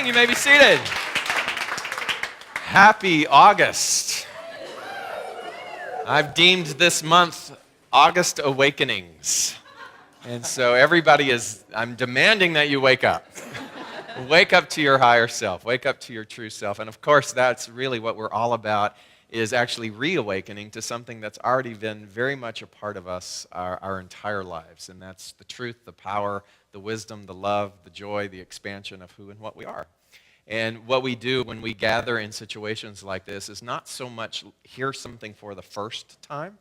You may be seated. Happy August. I've deemed this month August Awakenings. And so I'm demanding that you wake up. Wake up to your higher self. Wake up to your true self. And of course, that's really what we're all about, is actually reawakening to something that's already been very much a part of us our entire lives. And that's the truth, the power, the wisdom, the love, the joy, the expansion of who and what we are. And what we do when we gather in situations like this is not so much hear something for the first time,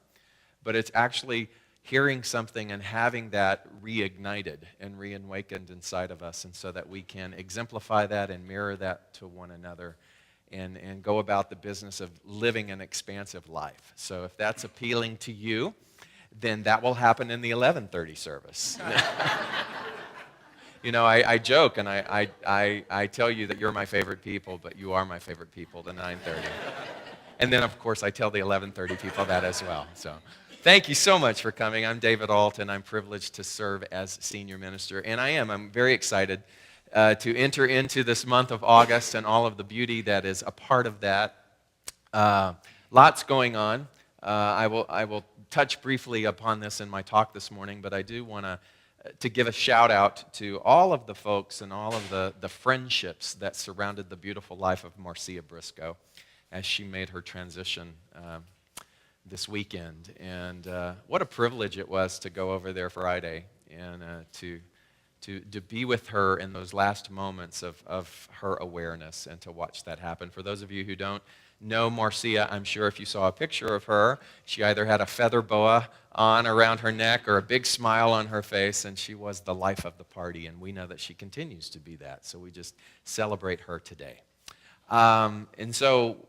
but it's actually hearing something and having that reignited and reawakened inside of us, and so that we can exemplify that and mirror that to one another and go about the business of living an expansive life. So if that's appealing to you, then that will happen in the 11:30 service. You know, I joke and I tell you that you're my favorite people, but you are my favorite people, the 9:30. And then, of course, I tell the 11:30 people that as well. So thank you so much for coming. I'm David Ault, and I'm privileged to serve as senior minister. And I'm very excited to enter into this month of August and all of the beauty that is a part of that. Lots going on. I will touch briefly upon this in my talk this morning, but I do want to give a shout out to all of the folks and all of the friendships that surrounded the beautiful life of Marcia Briscoe as she made her transition this weekend. And what a privilege it was to go over there Friday and to be with her in those last moments of her awareness and to watch that happen. For those of you who don't know Marcia, I'm sure if you saw a picture of her, she either had a feather boa on around her neck or a big smile on her face, and she was the life of the party, and we know that she continues to be that, so we just celebrate her today. And so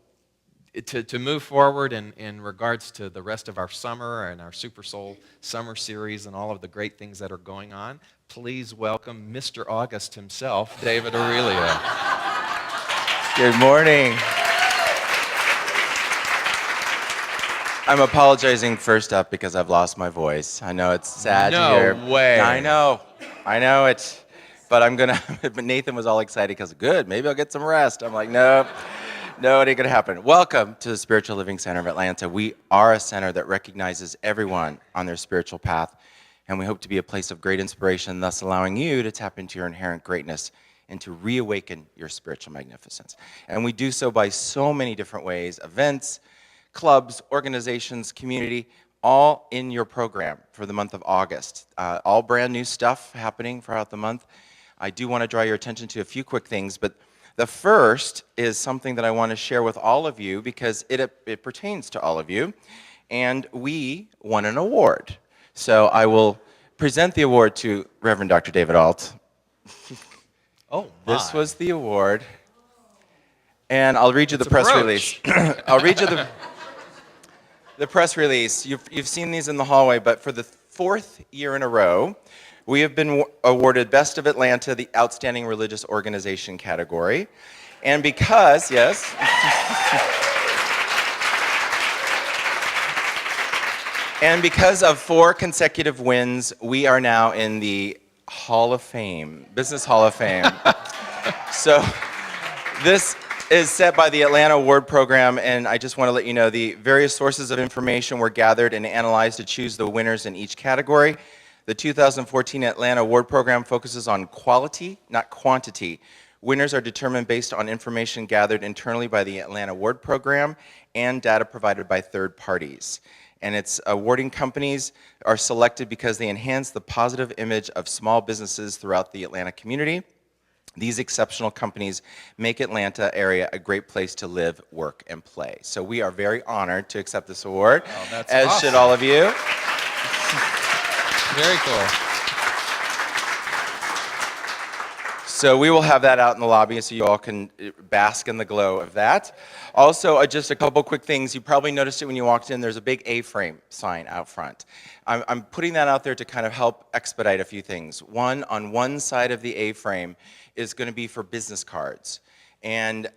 to move forward in regards to the rest of our summer and our Super Soul Summer Series and all of the great things that are going on, please welcome Mr. August himself, David Aurelio. Good morning. I'm apologizing first up because I've lost my voice. I know it's sad to hear. No way. I know it. But Nathan was all excited because, good, maybe I'll get some rest. I'm like, no, it ain't gonna happen. Welcome to the Spiritual Living Center of Atlanta. We are a center that recognizes everyone on their spiritual path, and we hope to be a place of great inspiration, thus allowing you to tap into your inherent greatness and to reawaken your spiritual magnificence. And we do so by so many different ways: events, clubs, organizations, community, all in your program for the month of August. All brand new stuff happening throughout the month. I do want to draw your attention to a few quick things, but the first is something that I want to share with all of you because it pertains to all of you, and we won an award. So I will present the award to Reverend Dr. David Ault. Oh, my. This was the award, and I'll read you the press release. I'll read you the press release. You've seen these in the hallway, but for the fourth year in a row, we have been awarded Best of Atlanta, the Outstanding Religious Organization category. And because, yes, and because of 4 consecutive wins, we are now in the Hall of Fame, Business Hall of Fame. So this is set by the Atlanta Award Program, and I just want to let you know the various sources of information were gathered and analyzed to choose the winners in each category. The 2014 Atlanta Award Program focuses on quality, not quantity. Winners are determined based on information gathered internally by the Atlanta Award Program and data provided by third parties. And its awarding companies are selected because they enhance the positive image of small businesses throughout the Atlanta community. These exceptional companies make Atlanta area a great place to live, work, and play. So we are very honored to accept this award, as awesome. should all of you. Very cool. So we will have that out in the lobby so you all can bask in the glow of that. Also, just a couple quick things. You probably noticed it when you walked in. There's a big A-frame sign out front. I'm putting that out there to kind of help expedite a few things. One, on one side of the A-frame is going to be for business cards. And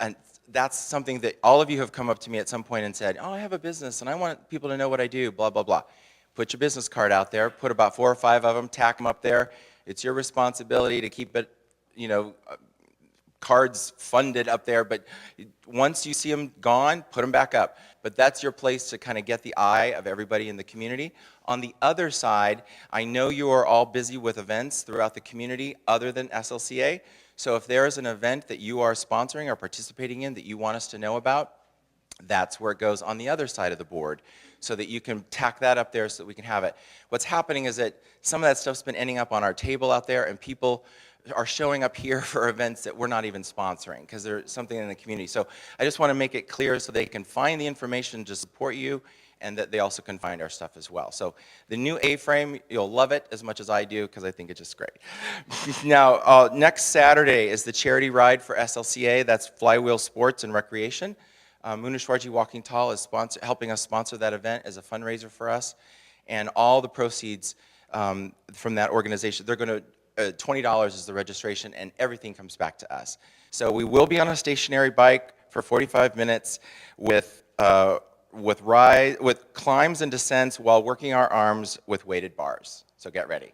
that's something that all of you have come up to me at some point and said, oh, I have a business and I want people to know what I do, blah, blah, blah. Put your business card out there, put about 4 or 5 of them, tack them up there. It's your responsibility to keep it, cards funded up there, but once you see them gone, put them back up. But that's your place to kind of get the eye of everybody in the community. On the other side, I know you are all busy with events throughout the community other than SLCA. So if there is an event that you are sponsoring or participating in that you want us to know about, that's where it goes on the other side of the board, so that you can tack that up there so that we can have it. What's happening is that some of that stuff's been ending up on our table out there, and people are showing up here for events that we're not even sponsoring because there's something in the community. So I just want to make it clear so they can find the information to support you, and that they also can find our stuff as well. So the new A-frame, you'll love it as much as I do because I think it's just great. Now, next Saturday is the charity ride for SLCA. That's Flywheel Sports and Recreation. Munashwarji Walking Tall is helping us sponsor that event as a fundraiser for us. And all the proceeds from that organization, they're going to, $20 is the registration, and everything comes back to us. So we will be on a stationary bike for 45 minutes with climbs and descents while working our arms with weighted bars. So get ready.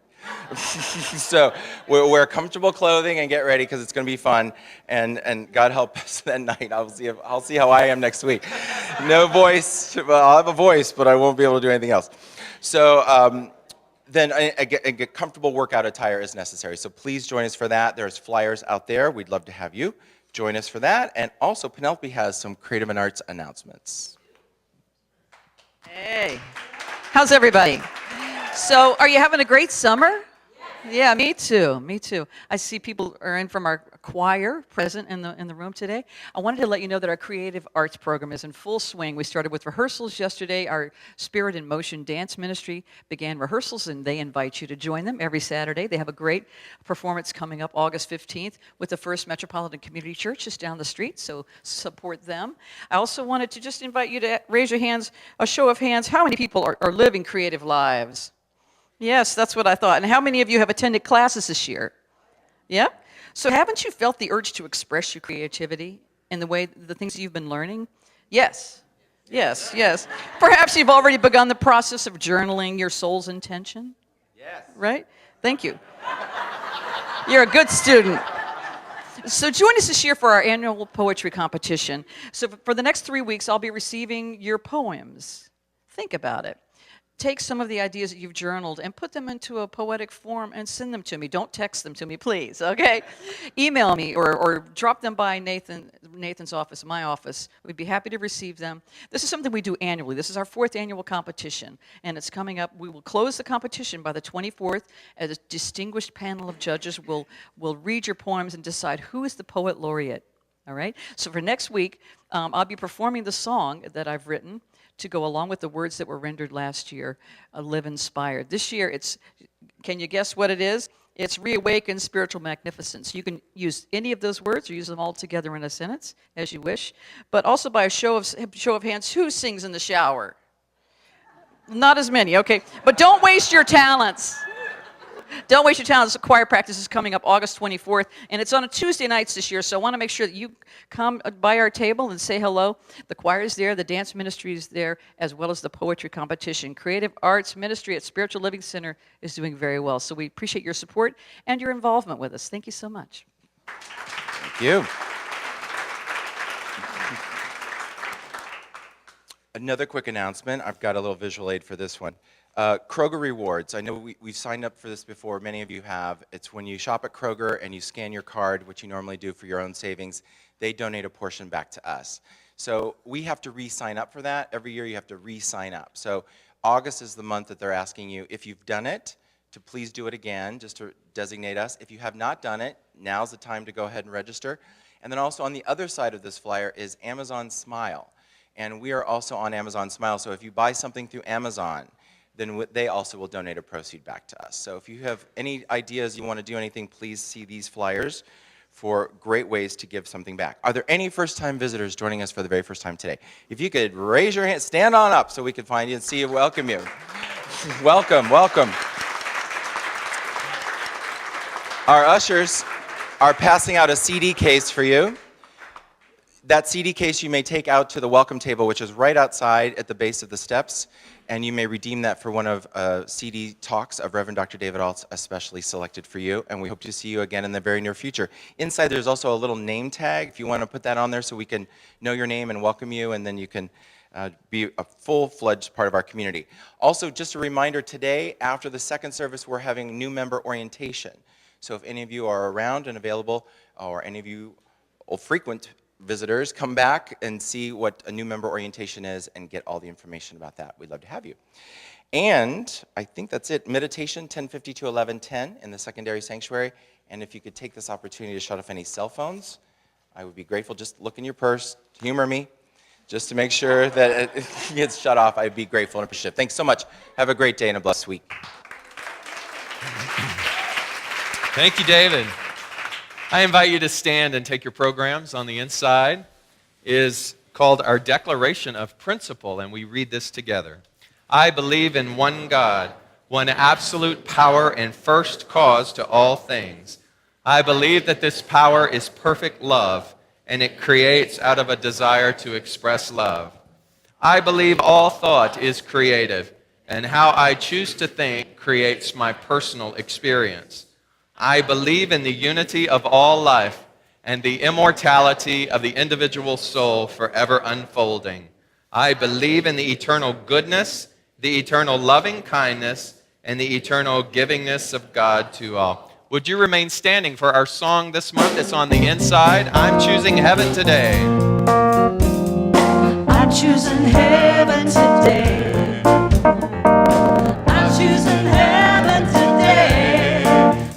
So wear comfortable clothing and get ready because it's going to be fun. And God help us that night. I'll see how I am next week. No voice. Well, I'll have a voice, but I won't be able to do anything else. So then a comfortable workout attire is necessary. So please join us for that. There's flyers out there. We'd love to have you join us for that. And also Penelope has some creative and arts announcements. Hey, how's everybody? So, are you having a great summer? Yeah, me too. Me too. I see people are in from our choir present in the room today. I wanted to let you know that our creative arts program is in full swing. We started with rehearsals yesterday. Our Spirit in Motion dance ministry began rehearsals, and they invite you to join them every Saturday. They have a great performance coming up August 15th with the First Metropolitan Community Church just down the street, so support them. I also wanted to just invite you to raise your hands, a show of hands. How many people are living creative lives? Yes, that's what I thought. And how many of you have attended classes this year? Yeah? So haven't you felt the urge to express your creativity in the things you've been learning? Yes. Yes, yes. Perhaps you've already begun the process of journaling your soul's intention? Yes. Right? Thank you. You're a good student. So join us this year for our annual poetry competition. So for the next 3 weeks, I'll be receiving your poems. Think about it. Take some of the ideas that you've journaled and put them into a poetic form and send them to me. Don't text them to me, please, okay? Email me or drop them by Nathan's office, my office. We'd be happy to receive them. This is something we do annually. This is our 4th annual competition, and it's coming up. We will close the competition by the 24th. A distinguished panel of judges will read your poems and decide who is the poet laureate, all right? So for next week, I'll be performing the song that I've written to go along with the words that were rendered last year, Live Inspired. This year, can you guess what it is? It's Reawaken Spiritual Magnificence. You can use any of those words or use them all together in a sentence, as you wish. But also by a show of hands, who sings in the shower? Not as many, okay. But don't waste your talents. Don't waste your talents. The choir practice is coming up August 24th, and it's on a Tuesday nights this year, so I want to make sure that you come by our table and say hello. The choir is there, the dance ministry is there, as well as the poetry competition. Creative Arts Ministry at Spiritual Living Center is doing very well, so we appreciate your support and your involvement with us. Thank you so much. Thank you. Another quick announcement. I've got a little visual aid for this one. Kroger Rewards. I know we've signed up for this before. Many of you have. It's when you shop at Kroger and you scan your card, which you normally do for your own savings, they donate a portion back to us. So we have to re-sign up for that. Every year you have to re-sign up. So August is the month that they're asking you, if you've done it, to please do it again, just to designate us. If you have not done it, now's the time to go ahead and register. And then also on the other side of this flyer is Amazon Smile. And we are also on Amazon Smile. So if you buy something through Amazon, then they also will donate a proceed back to us. So if you have any ideas, you want to do anything, please see these flyers for great ways to give something back. Are there any first-time visitors joining us for the very first time today? If you could raise your hand, stand on up so we can find you and see you, welcome you. Welcome, welcome. Our ushers are passing out a CD case for you. That CD case you may take out to the welcome table, which is right outside at the base of the steps, and you may redeem that for one of CD talks of Reverend Dr. David Ault, especially selected for you, and we hope to see you again in the very near future. Inside there's also a little name tag, if you want to put that on there so we can know your name and welcome you, and then you can be a full-fledged part of our community. Also, just a reminder, today, after the second service, we're having new member orientation. So if any of you are around and available, or any of you frequent visitors, come back and see what a new member orientation is and get all the information about that. We'd love to have you. And I think that's it. Meditation, 10:50 to 11:10 in the secondary sanctuary. And if you could take this opportunity to shut off any cell phones, I would be grateful. Just look in your purse, humor me, just to make sure that it gets shut off. I'd be grateful and appreciative. Thanks so much. Have a great day and a blessed week. Thank you, David. I invite you to stand and take your programs. On the inside is called our Declaration of Principle, and we read this together. I believe in one God, one absolute power and first cause to all things. I believe that this power is perfect love, and it creates out of a desire to express love. I believe all thought is creative, and how I choose to think creates my personal experience. I believe in the unity of all life and the immortality of the individual soul forever unfolding. I believe in the eternal goodness, the eternal loving kindness, and the eternal givingness of God to all. Would you remain standing for our song this month? It's on the inside. I'm choosing heaven today. I'm choosing heaven today. I'm choosing heaven today.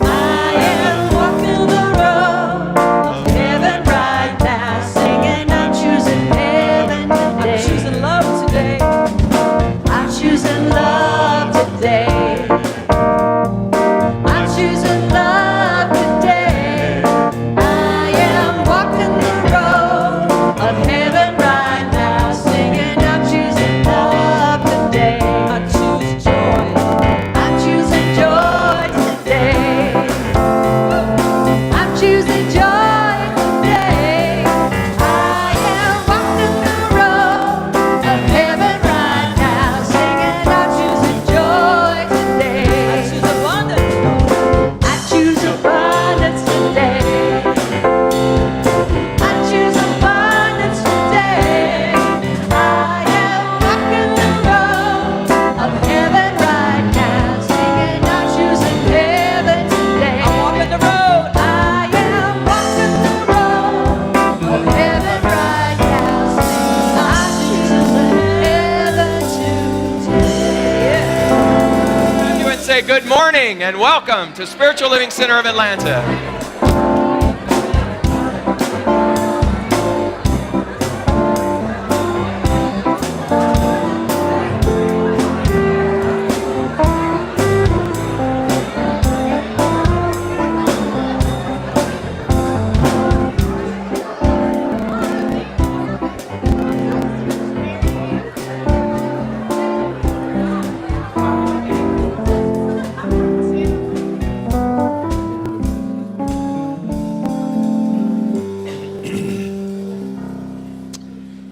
I am walking the road of heaven right now, singing I'm choosing heaven today. I'm choosing love today. I'm choosing love today. I'm choosing love today. I am walking the road of heaven right now, singing I'm choosing love today. I choose joy. I'm choosing joy today. I'm choosing joy today. I am walking the road of heaven right now, singing I'm choosing joy today. I choose abundance. I choose abundance today. I choose abundance today. I am walking the road of heaven right now, singing I'm choosing heaven today. I'm walking the road. I am walking the road of heaven right now, singing I'm choosing heaven today. You would say good morning and welcome to Spiritual Living Center of Atlanta.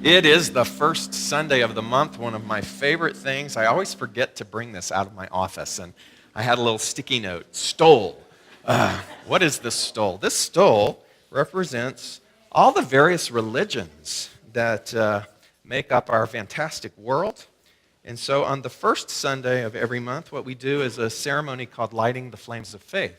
It is the first Sunday of the month, one of my favorite things. I always forget to bring this out of my office, and I had a little sticky note, stole. What is this stole? This stole represents all the various religions that make up our fantastic world. And so on the first Sunday of every month, what we do is a ceremony called Lighting the Flames of Faith.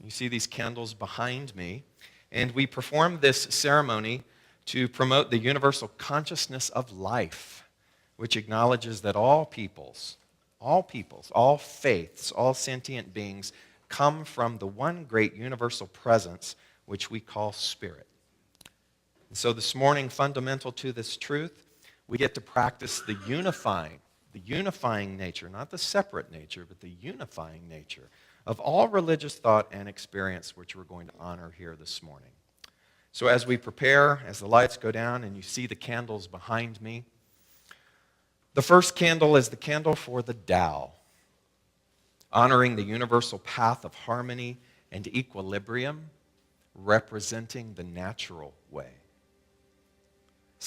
You see these candles behind me, and we perform this ceremony to promote the universal consciousness of life, which acknowledges that all peoples, all faiths, all sentient beings come from the one great universal presence, which we call spirit. And so this morning, fundamental to this truth, we get to practice the unifying nature, not the separate nature, but the unifying nature of all religious thought and experience, which we're going to honor here this morning. So as we prepare, as the lights go down and you see the candles behind me, the first candle is the candle for the Tao, honoring the universal path of harmony and equilibrium, representing the natural way.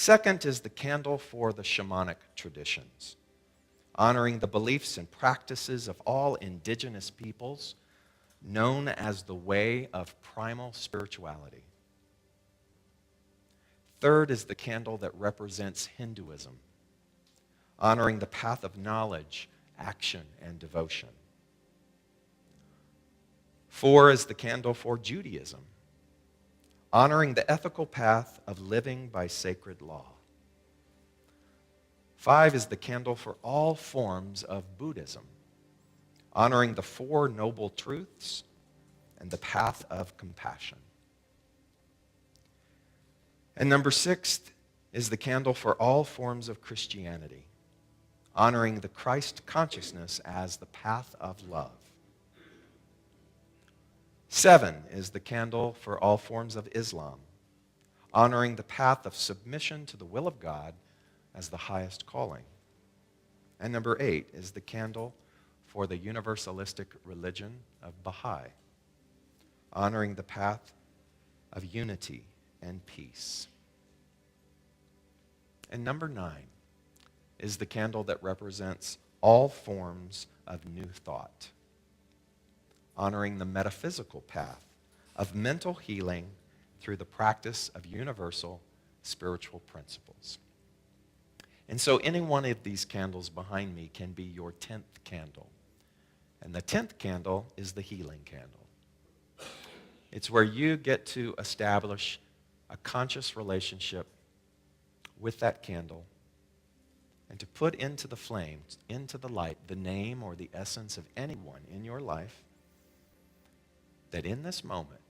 Second is the candle for the shamanic traditions, honoring the beliefs and practices of all indigenous peoples, known as the way of primal spirituality. Third is the candle that represents Hinduism, honoring the path of knowledge, action, and devotion. Four is the candle for Judaism, honoring the ethical path of living by sacred law. Five is the candle for all forms of Buddhism, honoring the Four Noble Truths and the path of compassion. And number six is the candle for all forms of Christianity, honoring the Christ consciousness as the path of love. Seven is the candle for all forms of Islam, honoring the path of submission to the will of God as the highest calling. And number eight is the candle for the universalistic religion of Baha'i, honoring the path of unity and peace. And number nine is the candle that represents all forms of New Thought, honoring the metaphysical path of mental healing through the practice of universal spiritual principles. And so any one of these candles behind me can be your 10th candle. And the 10th candle is the healing candle. It's where you get to establish a conscious relationship with that candle and to put into the flame, into the light, the name or the essence of anyone in your life that in this moment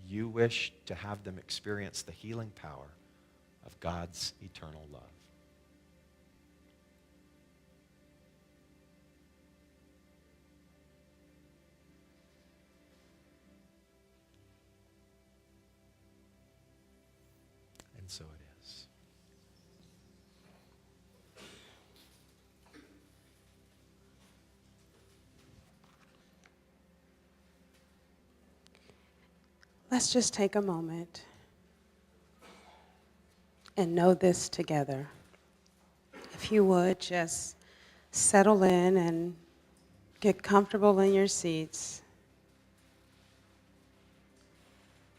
you wish to have them experience the healing power of God's eternal love. And so it is. Let's just take a moment and know this together. If you would, just settle in and get comfortable in your seats.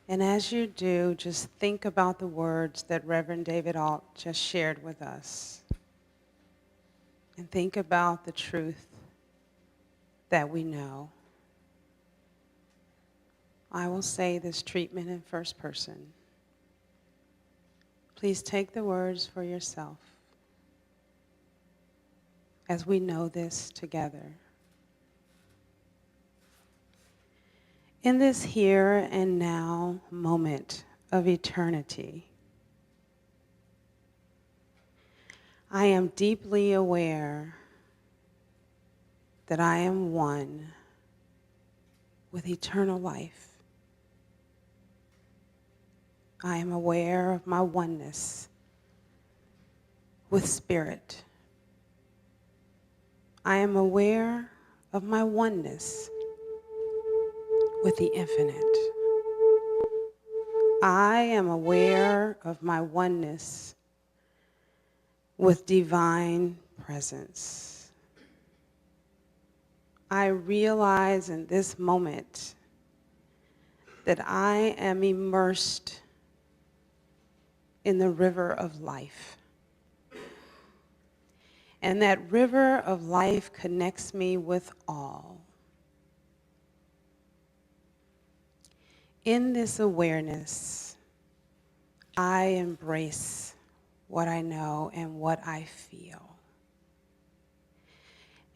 And as you do, just think about the words that Reverend David Ault just shared with us. And think about the truth that we know. I will say this treatment in first person. Please take the words for yourself as we know this together. In this here and now moment of eternity, I am deeply aware that I am one with eternal life. I am aware of my oneness with Spirit. I am aware of my oneness with the infinite. I am aware of my oneness with divine presence. I realize in this moment that I am immersed in the river of life. And that river of life connects me with all. In this awareness, I embrace what I know and what I feel.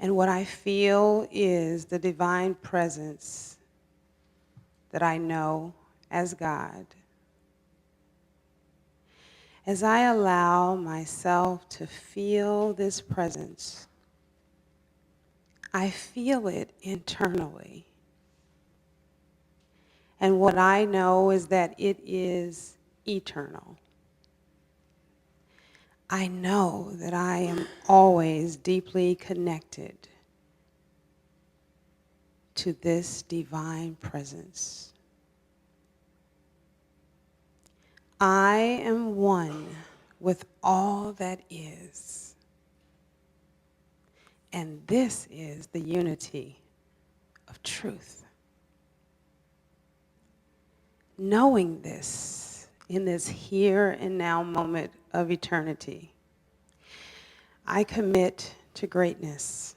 And what I feel is the divine presence that I know as God. As I allow myself to feel this presence, I feel it internally. And what I know is that it is eternal. I know that I am always deeply connected to this divine presence. I am one with all that is. And this is the unity of truth. Knowing this in this here and now moment of eternity, I commit to greatness.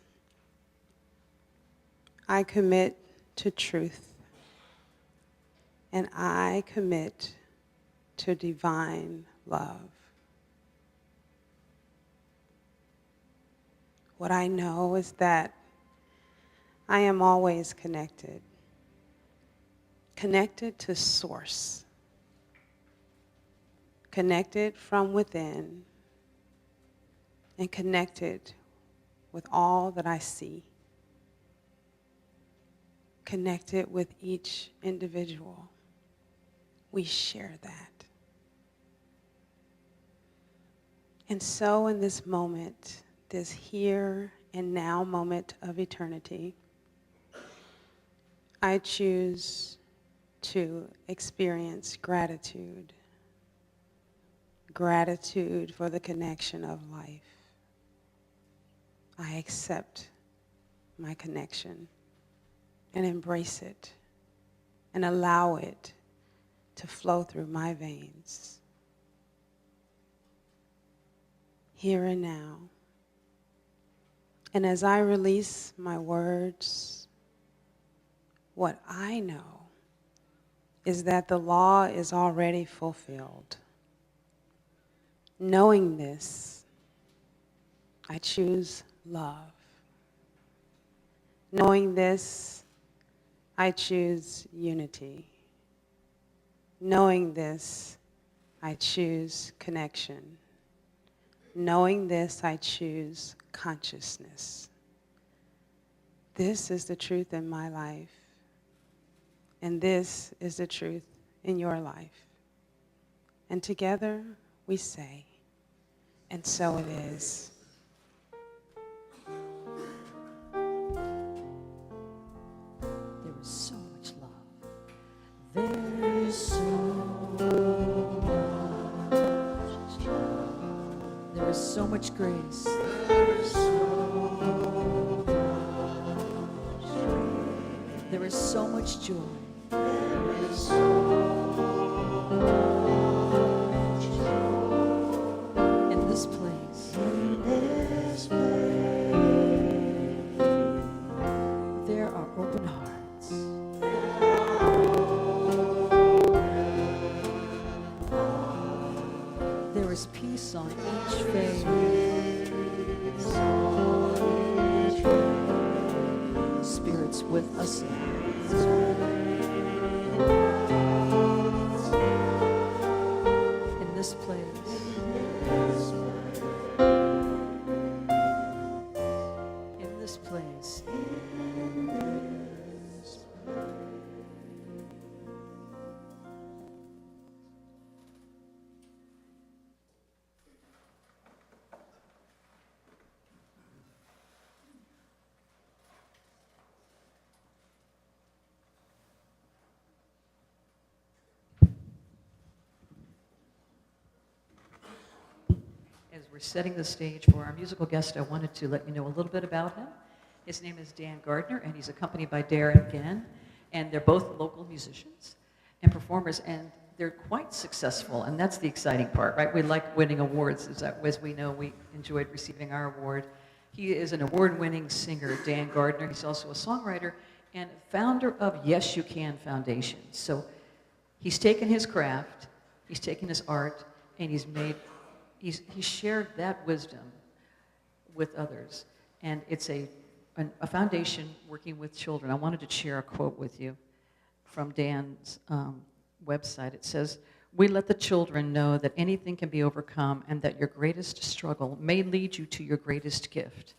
I commit to truth. And I commit to divine love. What I know is that I am always connected. Connected to source. Connected from within. And connected with all that I see. Connected with each individual. We share that. And so in this moment, this here and now moment of eternity, I choose to experience gratitude. Gratitude for the connection of life. I accept my connection and embrace it and allow it to flow through my veins. Here and now. And as I release my words, what I know is that the law is already fulfilled. Knowing this, I choose love. Knowing this, I choose unity. Knowing this, I choose connection. Knowing this, I choose consciousness. This is the truth in my life, and this is the truth in your life. And together we say, and so it is. There is so much love. There is so much love. There is so much grace. There is so much joy. In this place. There are open hearts. There is peace on each face. Spirits with us now. In this place. In this place. As we're setting the stage for our musical guest, I wanted to let you know a little bit about him. His name is Dan Gardner, and he's accompanied by Darren Gann, and they're both local musicians and performers, and they're quite successful, and that's the exciting part, right? We like winning awards. As we know, we enjoyed receiving our award. He is an award-winning singer, Dan Gardner. He's also a songwriter and founder of Yes You Can Foundation. So he's taken his craft, he's taken his art, and he's shared that wisdom with others. And it's a foundation working with children. I wanted to share a quote with you from Dan's website. It says, "We let the children know that anything can be overcome and that your greatest struggle may lead you to your greatest gift.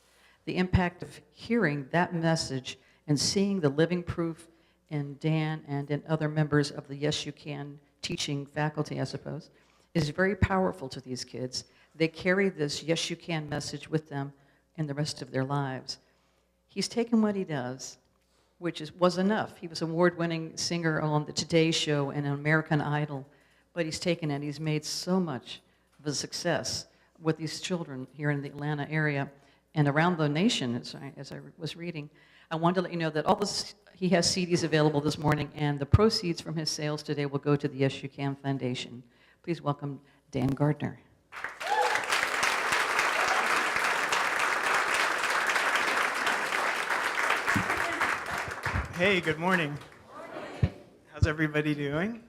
The impact of hearing that message and seeing the living proof in Dan and in other members of the Yes You Can teaching faculty, I suppose, is very powerful to these kids. They carry this Yes You Can message with them in the rest of their lives." He's taken what he does, which was enough. He was an award-winning singer on the Today Show and American Idol, but he's taken it, he's made so much of his success with these children here in the Atlanta area and around the nation, as I was reading. I wanted to let you know that he has CDs available this morning, and the proceeds from his sales today will go to the Yes You Can Foundation. Please welcome Dan Gardner. Hey, good morning. How's everybody doing?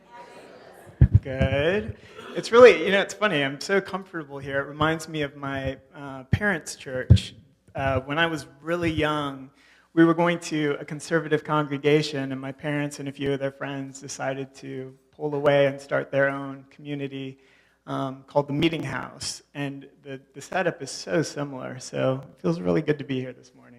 Good. It's really, it's funny. I'm so comfortable here. It reminds me of my parents' church. When I was really young, we were going to a conservative congregation, and my parents and a few of their friends decided to pull away and start their own community called the Meeting House. And the setup is so similar, so it feels really good to be here this morning.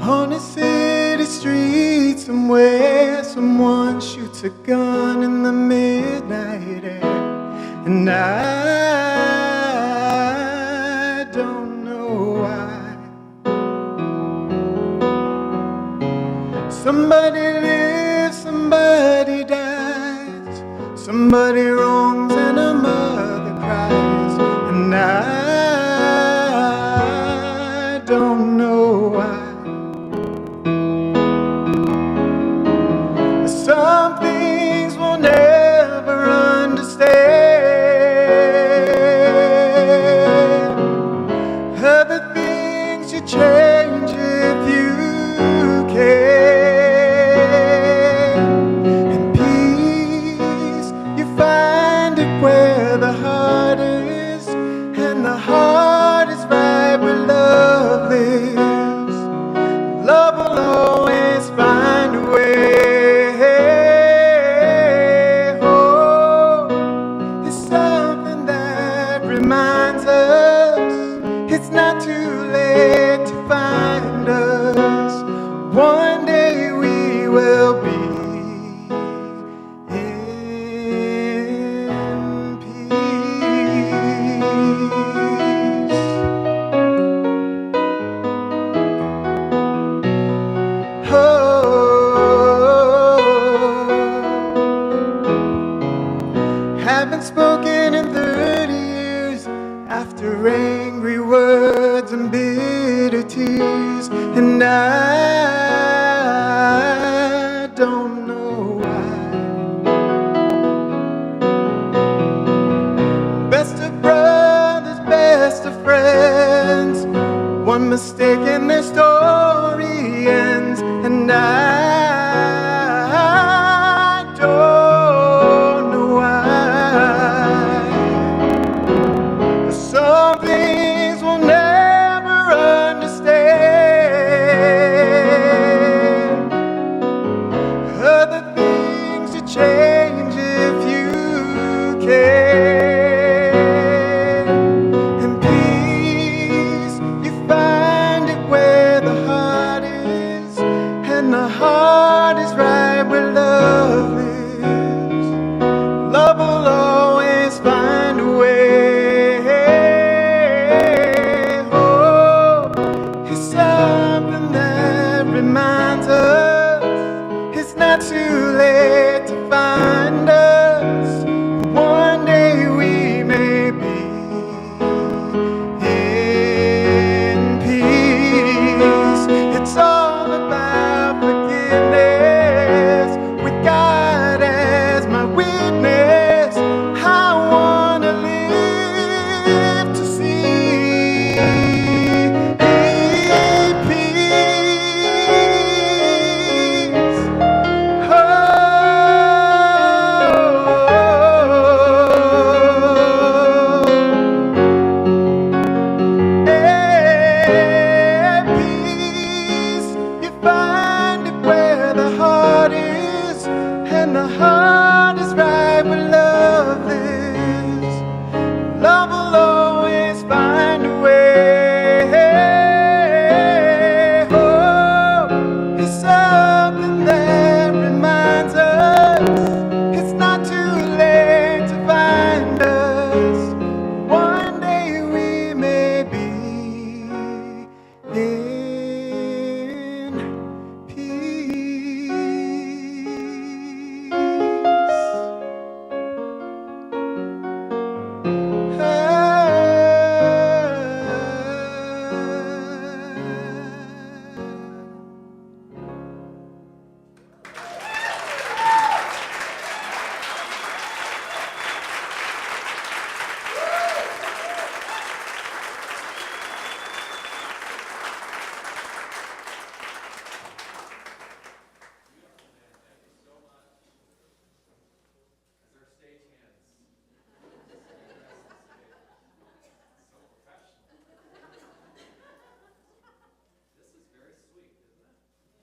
On a city street somewhere, someone shoots a gun in the midnight air, and I don't know why. Somebody lives, somebody dies, somebody wrongs and a mother cries, and I don't know why. Some things we'll never understand. Other things you change if you can. And peace, you find it where the heart is, and the heart is right where love lives. Love will always find a way. Reminds us it's not too late to find us. One day we will be in peace. Haven't spoken in 30 years after angry words and bitter tears, and I don't know why. Best of brothers, best of friends, one mistake and their story ends, and I don't know why. Some things we'll never understand. Other things you change if you can. And peace, you find it where the heart is, and the heart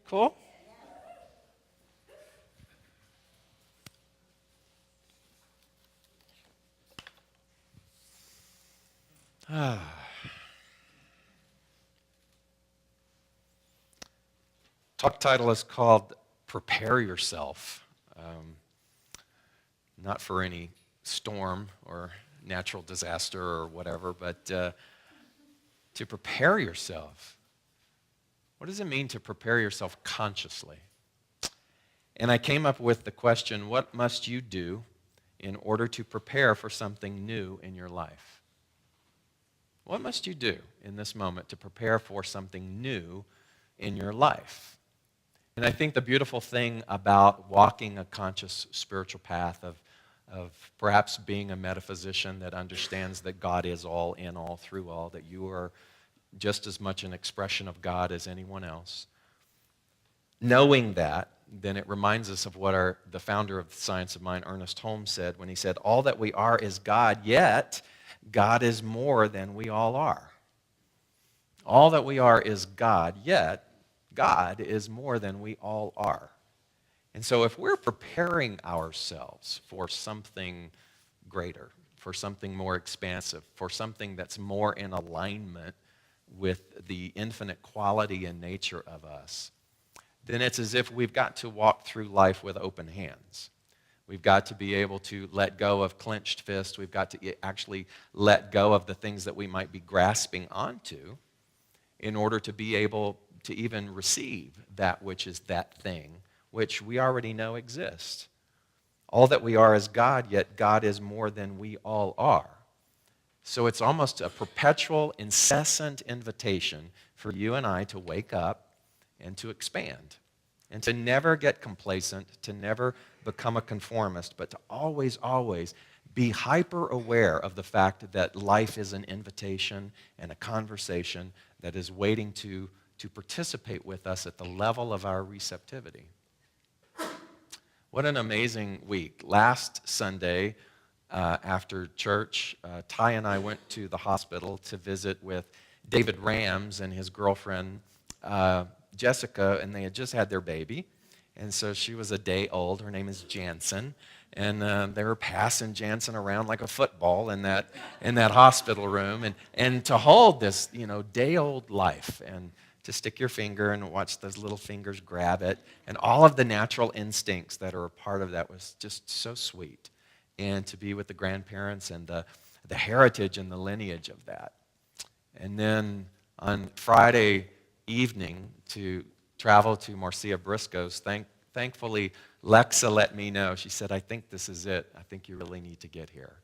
Cool? Talk title is called Prepare Yourself. Not for any storm or natural disaster or whatever, but to prepare yourself. What does it mean to prepare yourself consciously? And I came up with the question, what must you do in order to prepare for something new in your life? What must you do in this moment to prepare for something new in your life? And I think the beautiful thing about walking a conscious spiritual path of perhaps being a metaphysician that understands that God is all, in all, through all, that you are just as much an expression of God as anyone else. Knowing that, then it reminds us of what the founder of the Science of Mind, Ernest Holmes, said when he said, all that we are is God, yet God is more than we all are. All that we are is God, yet God is more than we all are. And so if we're preparing ourselves for something greater, for something more expansive, for something that's more in alignment with the infinite quality and nature of us, then it's as if we've got to walk through life with open hands. We've got to be able to let go of clenched fists. We've got to actually let go of the things that we might be grasping onto in order to be able to even receive that which is that thing which we already know exists. All that we are is God, yet God is more than we all are. So it's almost a perpetual, incessant invitation for you and I to wake up and to expand, and to never get complacent, to never become a conformist, but to always, always be hyper aware of the fact that life is an invitation and a conversation that is waiting to participate with us at the level of our receptivity. What an amazing week. Last Sunday, after church, Ty and I went to the hospital to visit with David Rams and his girlfriend, Jessica, and they had just had their baby. And so she was a day old. Her name is Jansen. And they were passing Jansen around like a football in that hospital room. And to hold this, day-old life and to stick your finger and watch those little fingers grab it, and all of the natural instincts that are a part of that was just so sweet. And to be with the grandparents and the heritage and the lineage of that. And then on Friday evening to travel to Marcia Briscoe's, thankfully Lexa let me know. She said, I think this is it. I think you really need to get here.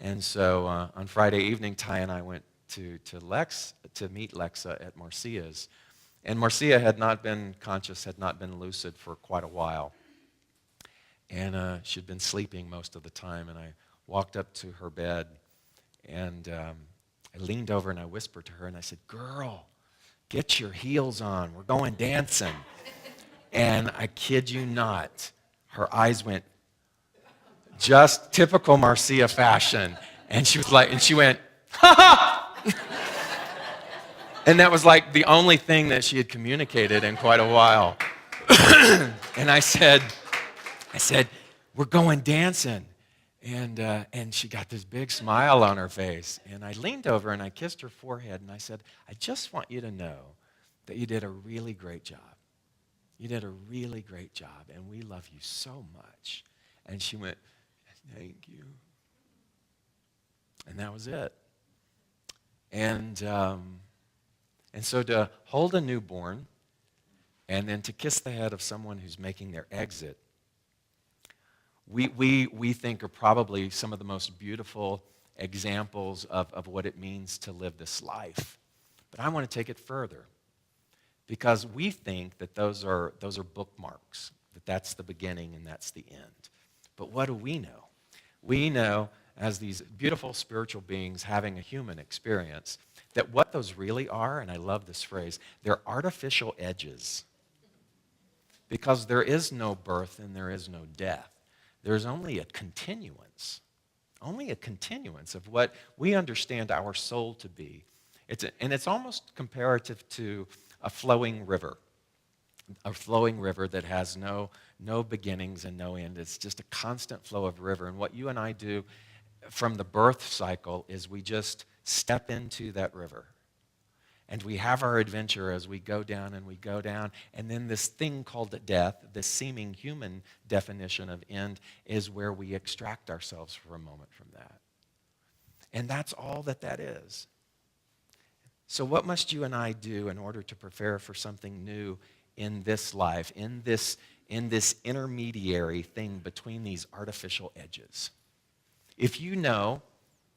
And so on Friday evening, Ty and I went to meet Lexa at Marcia's. And Marcia had not been conscious, had not been lucid for quite a while. And she'd been sleeping most of the time. And I walked up to her bed, and I leaned over and I whispered to her, and I said, girl, get your heels on. We're going dancing. And I kid you not, her eyes went just typical Marcia fashion. And she went, ha ha! And that was like the only thing that she had communicated in quite a while. And I said, we're going dancing. And she got this big smile on her face. And I leaned over and I kissed her forehead and I said, I just want you to know that you did a really great job. You did a really great job, and we love you so much. And she went, thank you. And that was it. And so to hold a newborn and then to kiss the head of someone who's making their exit, we think are probably some of the most beautiful examples of what it means to live this life. But I want to take it further, because we think that those are bookmarks, that that's the beginning and that's the end. But what do we know? We know, as these beautiful spiritual beings having a human experience, that what those really are, and I love this phrase, they're artificial edges. Because there is no birth and there is no death. There's only a continuance of what we understand our soul to be. It's almost comparative to a flowing river. a flowing river that has no beginnings and no end. It's just a constant flow of river. And what you and I do from the birth cycle is we just step into that river. And we have our adventure as we go down and we go down. And then this thing called death, this seeming human definition of end, is where we extract ourselves for a moment from that. And that's all that is. So what must you and I do in order to prepare for something new in this life, in this intermediary thing between these artificial edges? If you know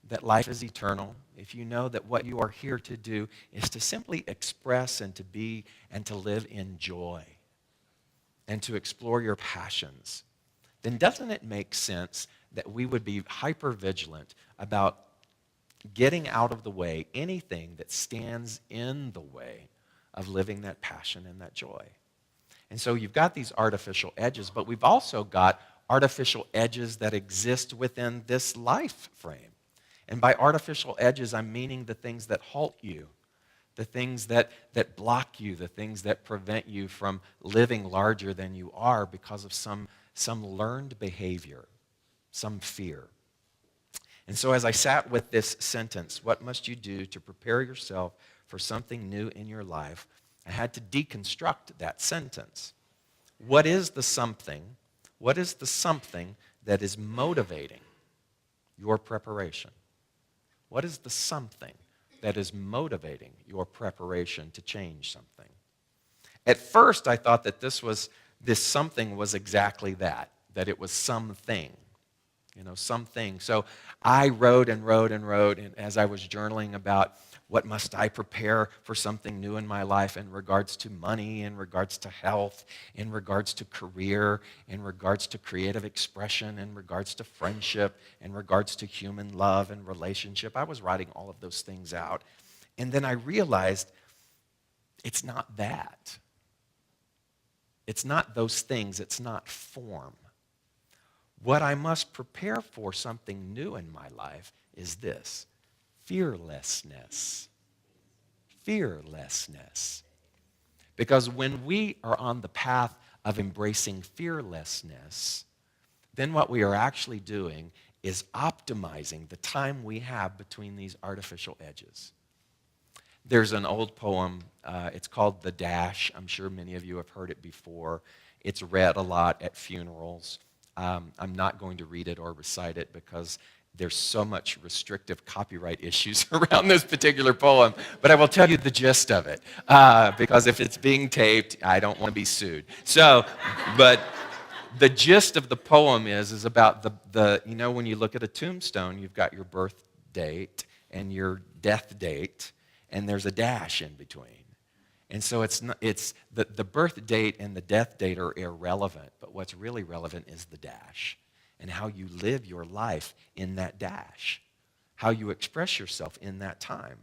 that life is eternal, if you know that what you are here to do is to simply express and to be and to live in joy and to explore your passions, then doesn't it make sense that we would be hyper-vigilant about getting out of the way anything that stands in the way of living that passion and that joy? And so you've got these artificial edges, but we've also got artificial edges that exist within this life frame. And by artificial edges, I'm meaning the things that halt you, the things that block you, the things that prevent you from living larger than you are because of some learned behavior, some fear. And so as I sat with this sentence, what must you do to prepare yourself for something new in your life? I had to deconstruct that sentence. What is the something? What is the something that is motivating your preparation? What is the something that is motivating your preparation to change something? At first, I thought that this something was exactly that it was something. Something. So I wrote and wrote and wrote, and as I was journaling about what must I prepare for something new in my life in regards to money, in regards to health, in regards to career, in regards to creative expression, in regards to friendship, in regards to human love and relationship. I was writing all of those things out. And then I realized it's not that. It's not those things. It's not form. What I must prepare for something new in my life is this: fearlessness. Fearlessness. Because when we are on the path of embracing fearlessness, then what we are actually doing is optimizing the time we have between these artificial edges. There's an old poem, it's called The Dash. I'm sure many of you have heard it before. It's read a lot at funerals. I'm not going to read it or recite it because there's so much restrictive copyright issues around this particular poem, but I will tell you the gist of it, because if it's being taped, I don't want to be sued. So, but the gist of the poem is about when you look at a tombstone, you've got your birth date and your death date, and there's a dash in between. And so the birth date and the death date are irrelevant, but what's really relevant is the dash and how you live your life in that dash, how you express yourself in that time.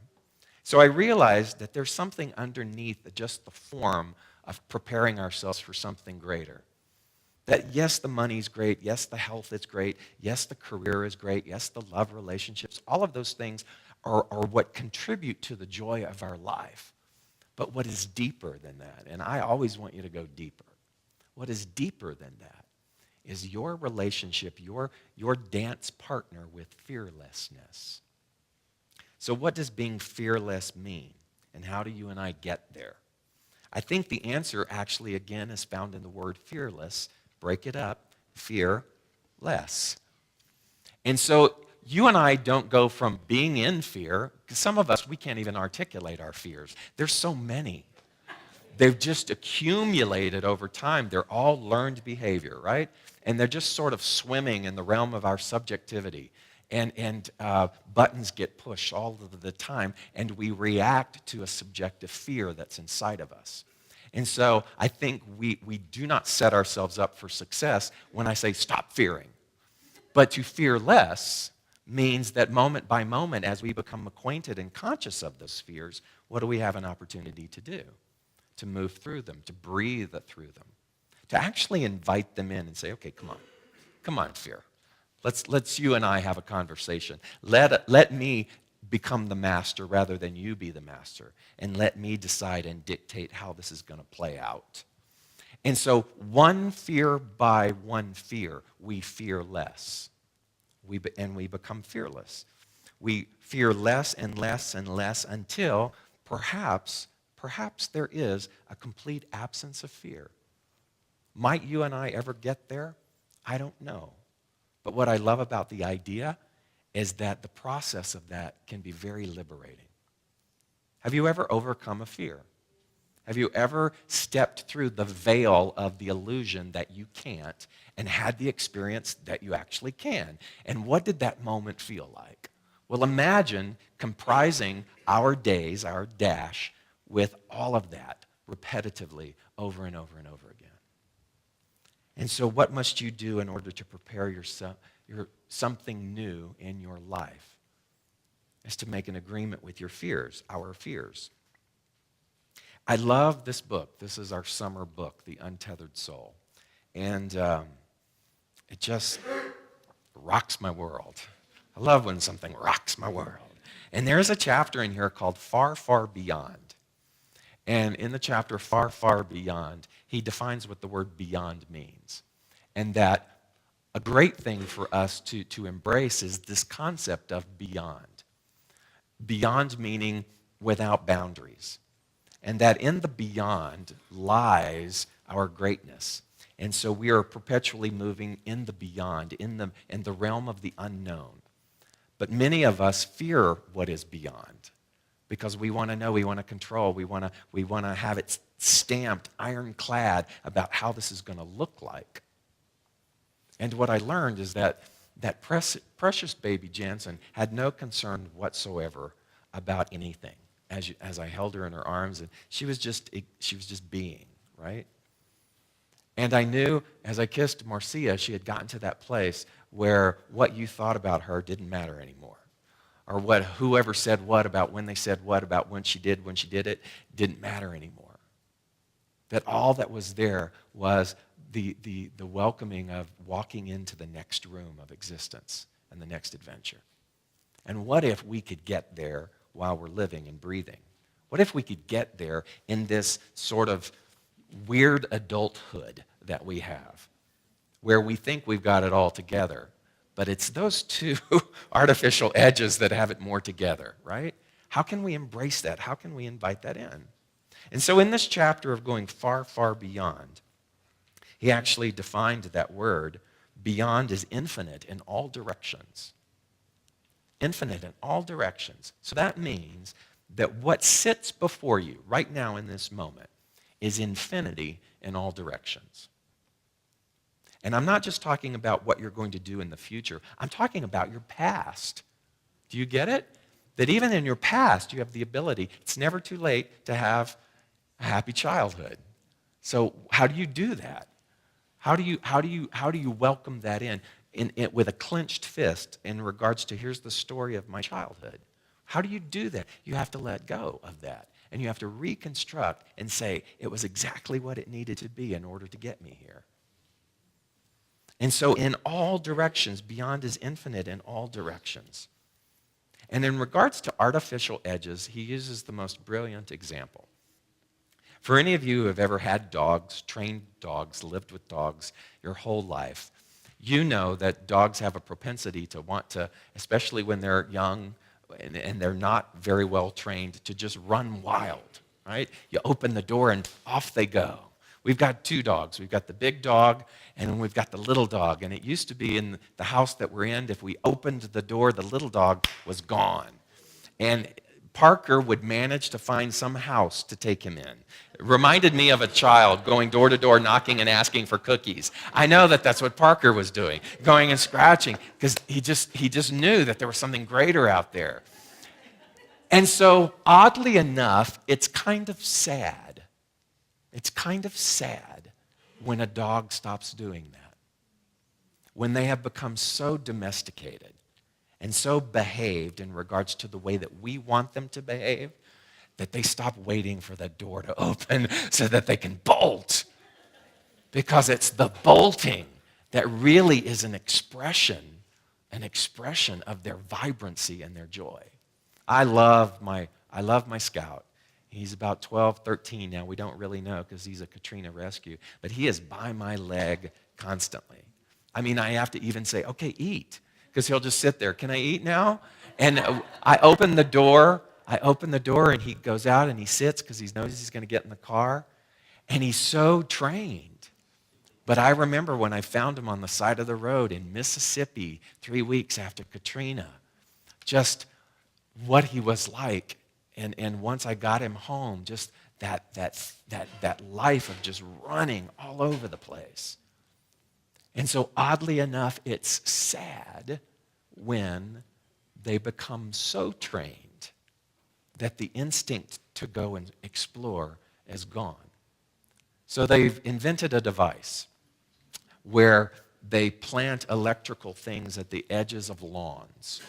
So I realized that there's something underneath just the form of preparing ourselves for something greater. That yes, the money's great, yes, the health is great, yes, the career is great, yes, the love relationships, all of those things are what contribute to the joy of our life. But what is deeper than that, and I always want you to go deeper, what is deeper than that is your relationship, your dance partner with fearlessness. So what does being fearless mean, and how do you and I get there? I think the answer actually, again, is found in the word fearless. Break it up, fear-less. And so you and I don't go from being in fear, because some of us, we can't even articulate our fears. There's so many. They've just accumulated over time. They're all learned behavior, right? And they're just sort of swimming in the realm of our subjectivity. And buttons get pushed all of the time, and we react to a subjective fear that's inside of us. And so I think we do not set ourselves up for success when I say stop fearing. But to fear less means that moment by moment, as we become acquainted and conscious of those fears, what do we have an opportunity to do? To move through them, to breathe through them, to actually invite them in and say, okay, come on, fear. Let's you and I have a conversation. Let me become the master rather than you be the master, and let me decide and dictate how this is going to play out. And so one fear by one fear, we fear less. And we become fearless. We fear less and less and less until perhaps there is a complete absence of fear. Might you and I ever get there? I don't know. But what I love about the idea is that the process of that can be very liberating. Have you ever overcome a fear? Have you ever stepped through the veil of the illusion that you can't and had the experience that you actually can? And what did that moment feel like? Well, imagine comprising our days, our dash, with all of that repetitively over and over and over again. And so what must you do in order to prepare yourself, something new in your life? Is to make an agreement with your fears, our fears. I love this book. This is our summer book, The Untethered Soul. And it just rocks my world. I love when something rocks my world. And there's a chapter in here called Far, Far Beyond. And in the chapter Far, Far Beyond, he defines what the word beyond means. And that a great thing for us to embrace is this concept of beyond. Beyond meaning without boundaries. And that in the beyond lies our greatness. And so we are perpetually moving in the beyond, in the realm of the unknown. But many of us fear what is beyond because we want to know, we want to control, we want to have it stamped, ironclad about how this is going to look like. And what I learned is that precious baby Jansen had no concern whatsoever about anything as I held her in her arms, and she was just being, right? And I knew as I kissed Marcia, she had gotten to that place where what you thought about her didn't matter anymore. Or whoever said what about when they said what about when she did it didn't matter anymore. That all that was there was the welcoming of walking into the next room of existence and the next adventure. And what if we could get there while we're living and breathing? What if we could get there in this sort of weird adulthood that we have, where we think we've got it all together, but it's those two artificial edges that have it more together, right? How can we embrace that? How can we invite that in? And so in this chapter of going far, far beyond, he actually defined that word, beyond, as infinite in all directions. Infinite in all directions. So that means that what sits before you right now in this moment is infinity in all directions. And I'm not just talking about what you're going to do in the future. I'm talking about your past. Do you get it? That even in your past, you have the ability. It's never too late to have a happy childhood. So how do you do that? How do you welcome that in with a clenched fist in regards to here's the story of my childhood? How do you do that? You have to let go of that. And you have to reconstruct and say, it was exactly what it needed to be in order to get me here. And so in all directions, beyond is infinite in all directions. And in regards to artificial edges, he uses the most brilliant example. For any of you who have ever had dogs, trained dogs, lived with dogs your whole life, you know that dogs have a propensity to want to, especially when they're young and they're not very well trained, to just run wild, right? You open the door and off they go. We've got two dogs. We've got the big dog and we've got the little dog. And it used to be in the house that we're in, if we opened the door, the little dog was gone. And Parker would manage to find some house to take him in. It reminded me of a child going door to door, knocking and asking for cookies. I know that that's what Parker was doing, going and scratching, because he just knew that there was something greater out there. And so, oddly enough, it's kind of sad. It's kind of sad when a dog stops doing that. When they have become so domesticated and so behaved in regards to the way that we want them to behave, that they stop waiting for the door to open so that they can bolt. Because it's the bolting that really is an expression of their vibrancy and their joy. I love my Scout, He's about 12, 13 now. We don't really know because he's a Katrina rescue. But he is by my leg constantly. I mean, I have to even say, okay, eat. Because he'll just sit there. Can I eat now? And I open the door. And he goes out and he sits because he knows he's going to get in the car. And he's so trained. But I remember when I found him on the side of the road in Mississippi 3 weeks after Katrina, just what he was like. And once I got him home, just that life of just running all over the place. And so oddly enough, it's sad when they become so trained that the instinct to go and explore is gone. So they've invented a device where they plant electrical things at the edges of lawns.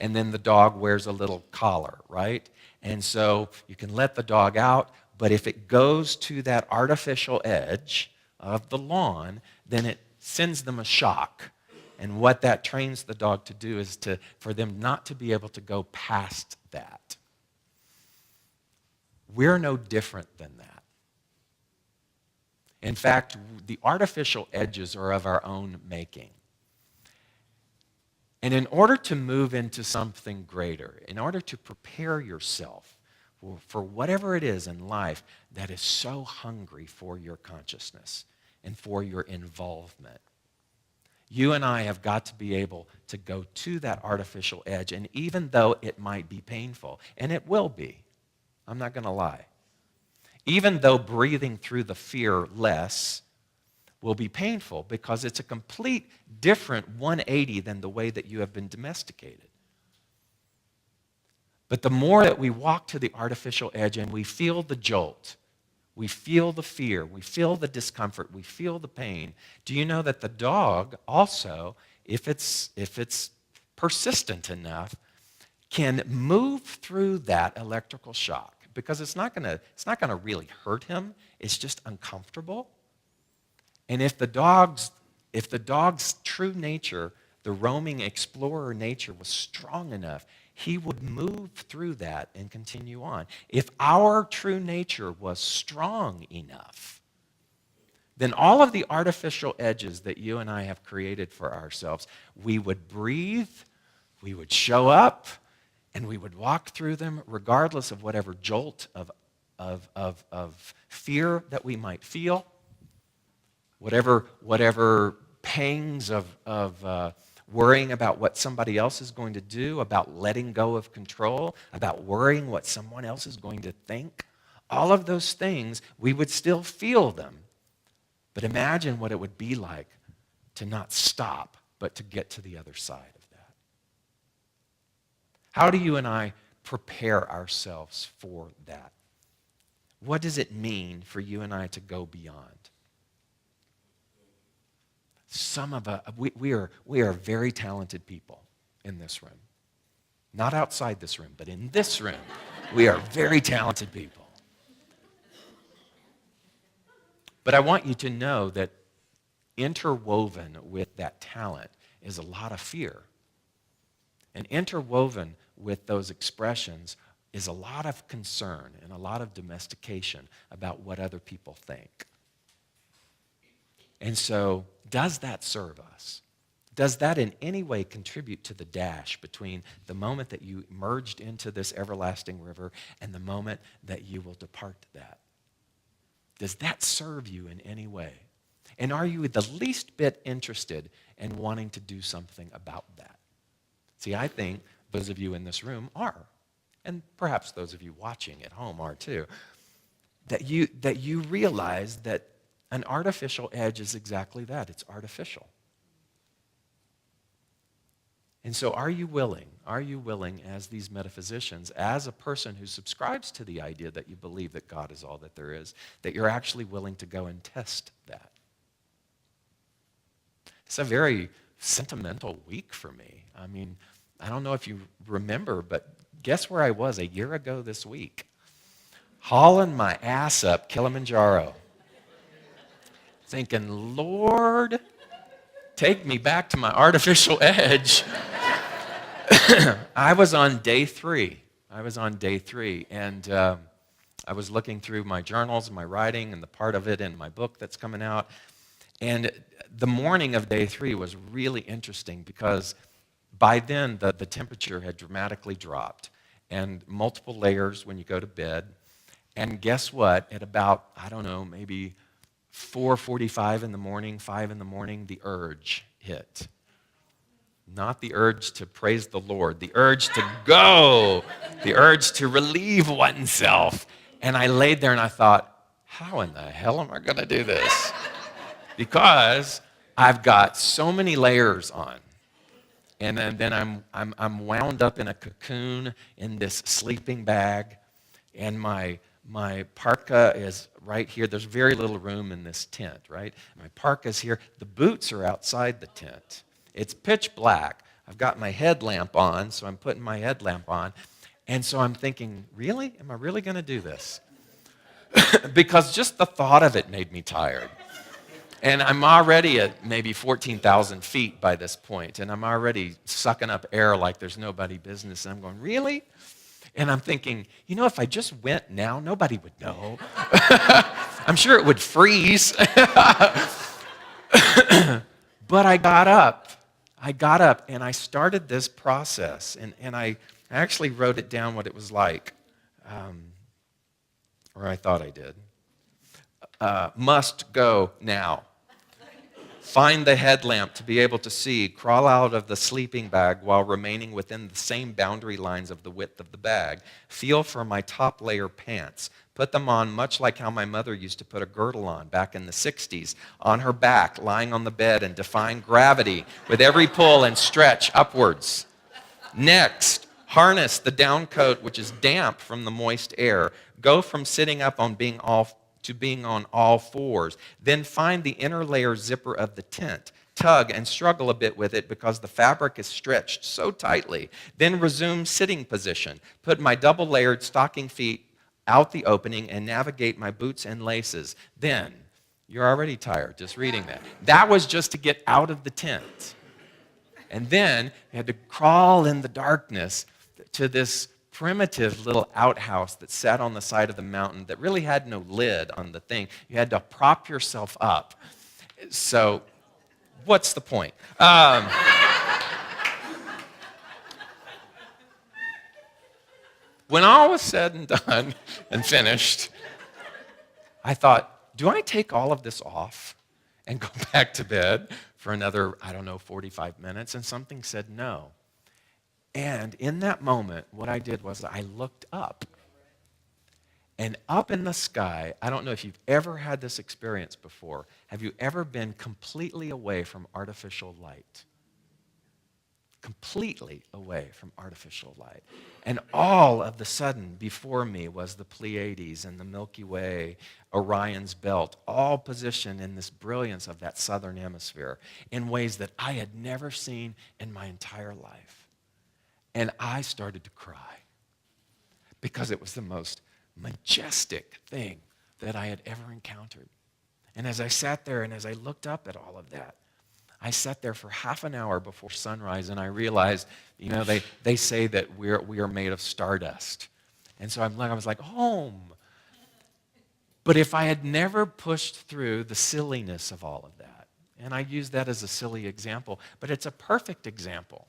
And then the dog wears a little collar, right? And so you can let the dog out, but if it goes to that artificial edge of the lawn, then it sends them a shock. And what that trains the dog to do is for them not to be able to go past that. We're no different than that. In fact, the artificial edges are of our own making. And in order to move into something greater, in order to prepare yourself for whatever it is in life that is so hungry for your consciousness and for your involvement, you and I have got to be able to go to that artificial edge. And even though it might be painful, and it will be, I'm not going to lie, even though breathing through the fear less will be painful because it's a complete different 180 than the way that you have been domesticated. But the more that we walk to the artificial edge and we feel the jolt, we feel the fear, we feel the discomfort, we feel the pain, do you know that the dog also, if it's persistent enough, can move through that electrical shock? Because it's not going to really hurt him. It's just uncomfortable. And if the dog's true nature, the roaming explorer nature, was strong enough, he would move through that and continue on. If our true nature was strong enough, then all of the artificial edges that you and I have created for ourselves, we would breathe, we would show up, and we would walk through them regardless of whatever jolt of fear that we might feel, whatever pangs of worrying about what somebody else is going to do, about letting go of control, about worrying what someone else is going to think. All of those things, we would still feel them. But imagine what it would be like to not stop, but to get to the other side of that. How do you and I prepare ourselves for that? What does it mean for you and I to go beyond? Some of us, we are very talented people in this room. Not outside this room, but in this room, we are very talented people. But I want you to know that interwoven with that talent is a lot of fear. And interwoven with those expressions is a lot of concern and a lot of domestication about what other people think. And so, does that serve us? Does that in any way contribute to the dash between the moment that you merged into this everlasting river and the moment that you will depart that? Does that serve you in any way? And are you the least bit interested in wanting to do something about that? See, I think those of you in this room are, and perhaps those of you watching at home are too, that you realize that an artificial edge is exactly that. It's artificial. And so are you willing as these metaphysicians, as a person who subscribes to the idea that you believe that God is all that there is, that you're actually willing to go and test that? It's a very sentimental week for me. I mean, I don't know if you remember, but guess where I was a year ago this week? Hauling my ass up Kilimanjaro. Thinking, Lord, take me back to my artificial edge. I was on day three. And I was looking through my journals, my writing, and the part of it in my book that's coming out. And the morning of day 3 was really interesting because by then the temperature had dramatically dropped and multiple layers when you go to bed. And guess what? At about, I don't know, maybe 4:45 in the morning, 5 in the morning, the urge hit. Not the urge to praise the Lord, the urge to go, the urge to relieve oneself. And I laid there and I thought, how in the hell am I going to do this? Because I've got so many layers on. And then I'm wound up in a cocoon in this sleeping bag. And my parka is right here. There's very little room in this tent, right? My parka's here. The boots are outside the tent. It's pitch black. I've got my headlamp on, so I'm putting my headlamp on. And so I'm thinking, really? Am I really going to do this? Because just the thought of it made me tired. And I'm already at maybe 14,000 feet by this point, and I'm already sucking up air like there's nobody business. And I'm going, really? And I'm thinking, if I just went now, nobody would know. I'm sure it would freeze. But I got up. And I started this process. And I actually wrote it down what it was like. Or I thought I did. Must go now. Find the headlamp to be able to see. Crawl out of the sleeping bag while remaining within the same boundary lines of the width of the bag. Feel for my top layer pants. Put them on much like how my mother used to put a girdle on back in the 60s, on her back, lying on the bed and defying gravity with every pull and stretch upwards. Next, harness the down coat, which is damp from the moist air. Go from sitting up on being on all fours. Then find the inner layer zipper of the tent. Tug and struggle a bit with it because the fabric is stretched so tightly. Then resume sitting position. Put my double-layered stocking feet out the opening and navigate my boots and laces. Then, you're already tired just reading that. That was just to get out of the tent. And then you had to crawl in the darkness to this primitive little outhouse that sat on the side of the mountain that really had no lid on the thing. You had to prop yourself up. So, what's the point? When all was said and done and finished, I thought, do I take all of this off and go back to bed for another, 45 minutes? And something said no. And in that moment, what I did was I looked up. And up in the sky, I don't know if you've ever had this experience before. Have you ever been completely away from artificial light? Completely away from artificial light. And all of the sudden, before me was the Pleiades and the Milky Way, Orion's belt, all positioned in this brilliance of that southern hemisphere in ways that I had never seen in my entire life. And I started to cry because it was the most majestic thing that I had ever encountered. And as I sat there and as I looked up at all of that, I sat there for half an hour before sunrise and I realized, they say that we are made of stardust. And so I was like, home. But if I had never pushed through the silliness of all of that, and I use that as a silly example, but it's a perfect example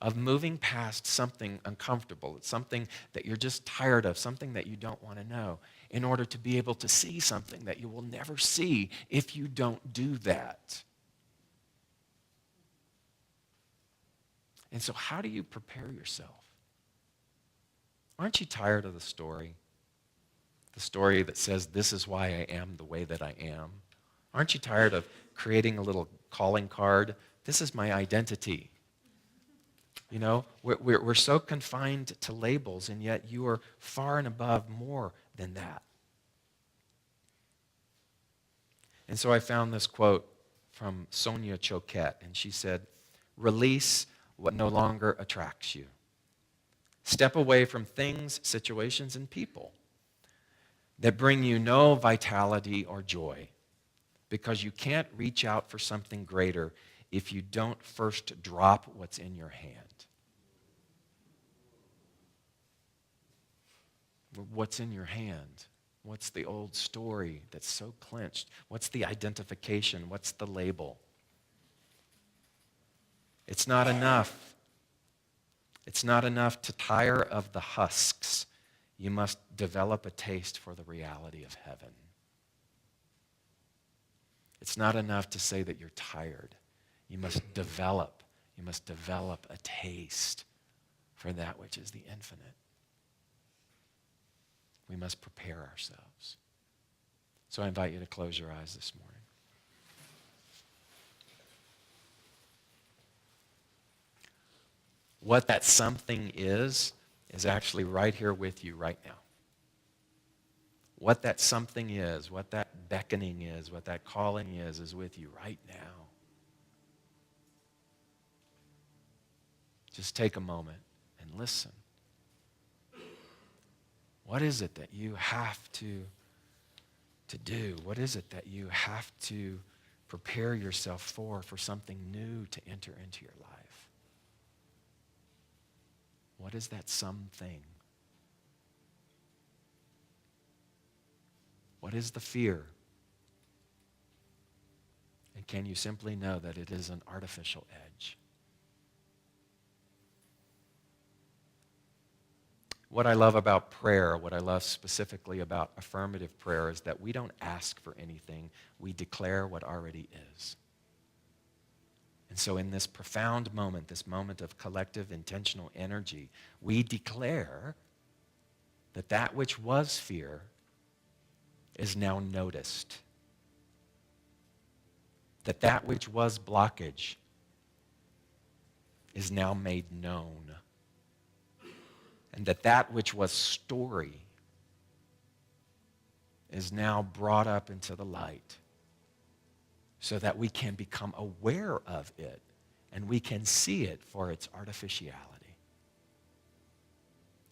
of moving past something uncomfortable. It's something that you're just tired of, something that you don't want to know, in order to be able to see something that you will never see if you don't do that. And so how do you prepare yourself? Aren't you tired of the story? The story that says, this is why I am the way that I am. Aren't you tired of creating a little calling card? This is my identity. We're so confined to labels, and yet you are far and above more than that. And so I found this quote from Sonia Choquette, and she said, release what no longer attracts you. Step away from things, situations, and people that bring you no vitality or joy, because you can't reach out for something greater if you don't first drop what's in your hand. What's in your hand? What's the old story that's so clenched? What's the identification? What's the label? It's not enough. It's not enough to tire of the husks. You must develop a taste for the reality of heaven. It's not enough to say that you're tired. You must develop a taste for that which is the infinite. We must prepare ourselves. So I invite you to close your eyes this morning. What that something is actually right here with you right now. What that something is, what that beckoning is, what that calling is with you right now. Just take a moment and listen. What is it that you have to do? What is it that you have to prepare yourself for something new to enter into your life? What is that something? What is the fear? And can you simply know that it is an artificial edge? What I love about prayer, what I love specifically about affirmative prayer, is that we don't ask for anything. We declare what already is. And so in this profound moment, this moment of collective intentional energy, we declare that that which was fear is now noticed. That that which was blockage is now made known. And that that which was story is now brought up into the light so that we can become aware of it and we can see it for its artificiality.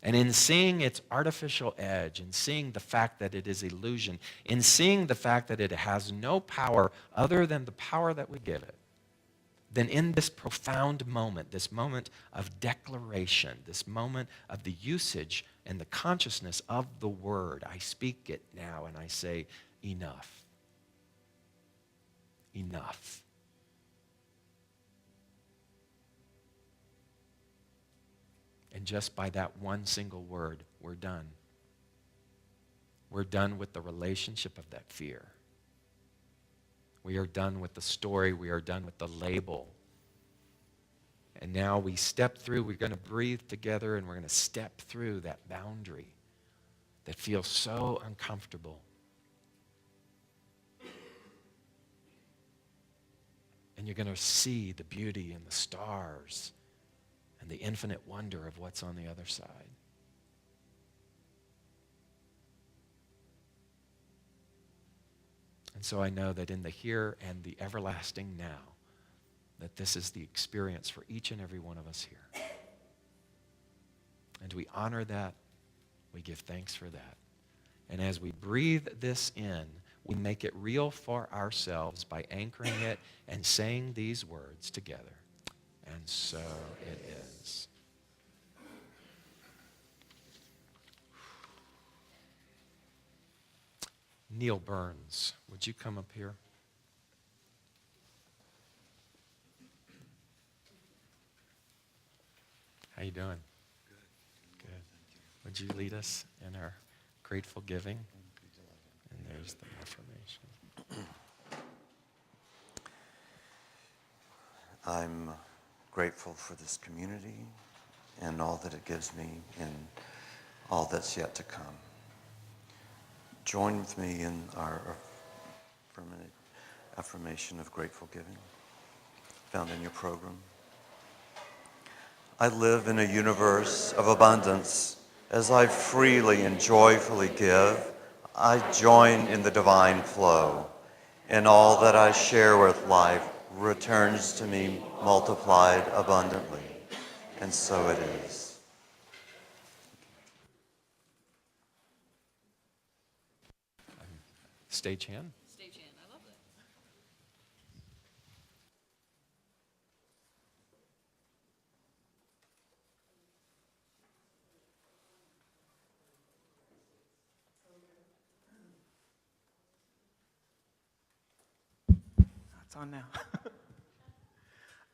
And in seeing its artificial edge, in seeing the fact that it is illusion, in seeing the fact that it has no power other than the power that we give it, then in this profound moment, this moment of declaration, this moment of the usage and the consciousness of the word, I speak it now and I say, enough. Enough. And just by that one single word, we're done. We're done with the relationship of that fear. We are done with the story. We are done with the label. And now we step through, we're going to breathe together, and we're going to step through that boundary that feels so uncomfortable. And you're going to see the beauty and the stars and the infinite wonder of what's on the other side. And so I know that in the here and the everlasting now, that this is the experience for each and every one of us here. And we honor that. We give thanks for that. And as we breathe this in, we make it real for ourselves by anchoring it and saying these words together. And so it is. Neil Burns, would you come up here? How you doing? Good. Would you lead us in our grateful giving? And there's the affirmation. I'm grateful for this community and all that it gives me and all that's yet to come. Join with me in our affirmation of grateful giving, found in your program. I live in a universe of abundance. As I freely and joyfully give, I join in the divine flow, and all that I share with life returns to me multiplied abundantly. And so it is. Stagehand. Stagehand, I love that. It's on now.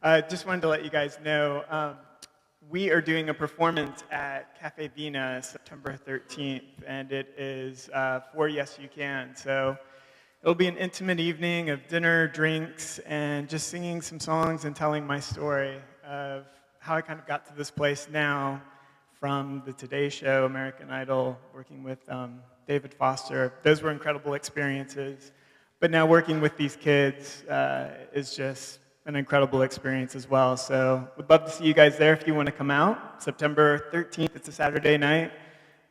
I just wanted to let you guys know we are doing a performance at Cafe Vina September 13th, and it is for Yes You Can. So it'll be an intimate evening of dinner, drinks, and just singing some songs and telling my story of how I kind of got to this place now from the Today Show, American Idol, working with David Foster. Those were incredible experiences. But now working with these kids is just an incredible experience as well. So would love to see you guys there if you want to come out. September 13th, it's a Saturday night.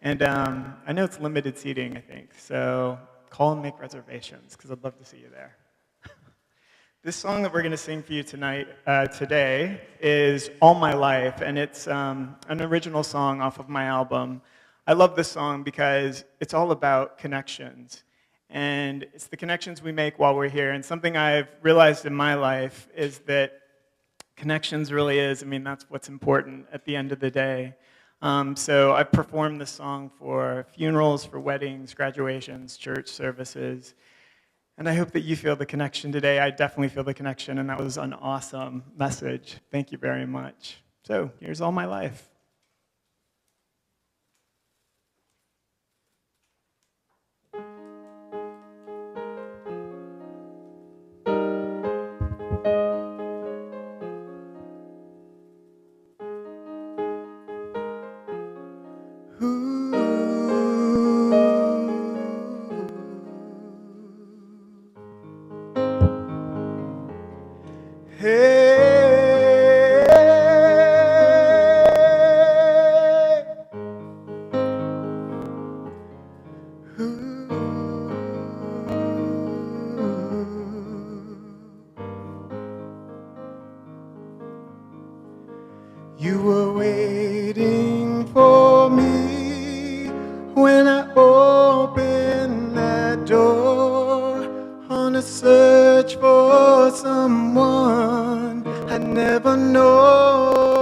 And I know it's limited seating, I think. So call and make reservations, because I'd love to see you there. This song that we're going to sing for you tonight, today, is All My Life, and it's an original song off of my album. I love this song because it's all about connections, and it's the connections we make while we're here. And something I've realized in my life is that connections really is, that's what's important at the end of the day. So I've performed this song for funerals, for weddings, graduations, church services. And I hope that you feel the connection today. I definitely feel the connection, and that was an awesome message. Thank you very much. So here's All My Life. You were waiting for me when I opened that door, on a search for someone I'd never know.